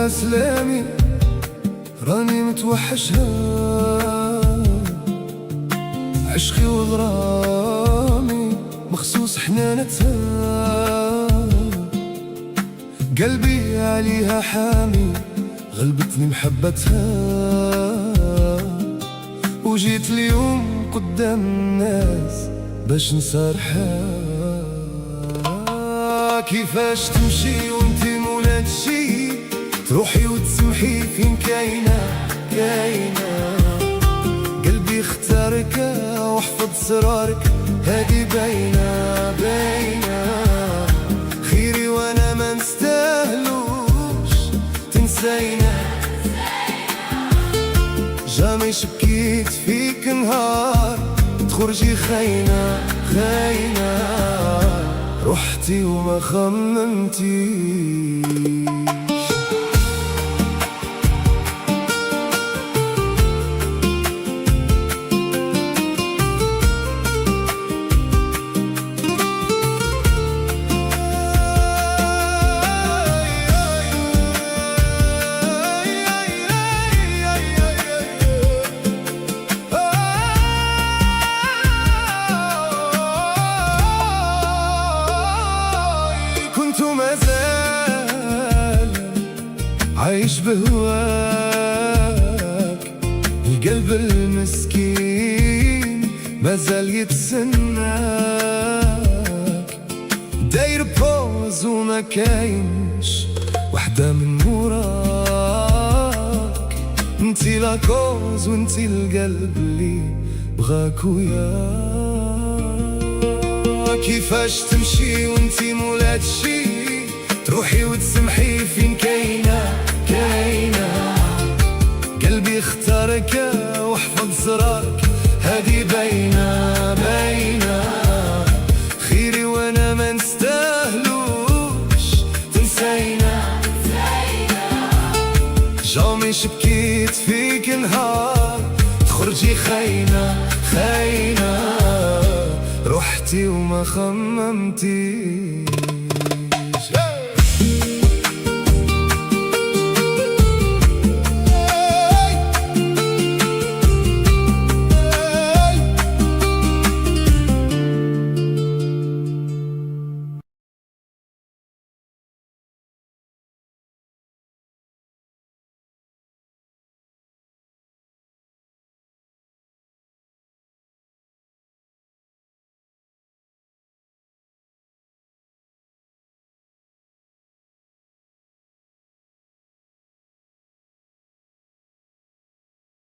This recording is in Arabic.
سلامي راني متوحشها، عشقي وغرامي مخصوص حنانتها، قلبي عليها حامي غلبتني محبتها، وجيت اليوم قدام الناس باش نصارحها. كيفاش تمشي وانتي مولات شي، تروحي وتسمحي فين كاينة قلبي اختارك واحفظ سرارك، هادي باينة خيري وانا ما نستاهلوش تنسينا. جامي شبكيت فيك نهار تخرجي خاينة رحتي وما خممتيش. عايش بهواك، القلب المسكين مازال يتسناك، داير بوز وما كاينش وحدة من وراك، انتي لاكوز وانتي القلب اللي بغاك وياك. كيفاش تمشي وانتي مولات شي، تروحي وتسمحي فين كاينة قلبي اختارك واحفظ سرارك، هادي باينة خيري وانا ما نستاهلوش تنسينا. جامي شبكيت فيك نهار تخرجي خاينة رحتي وما خممتي.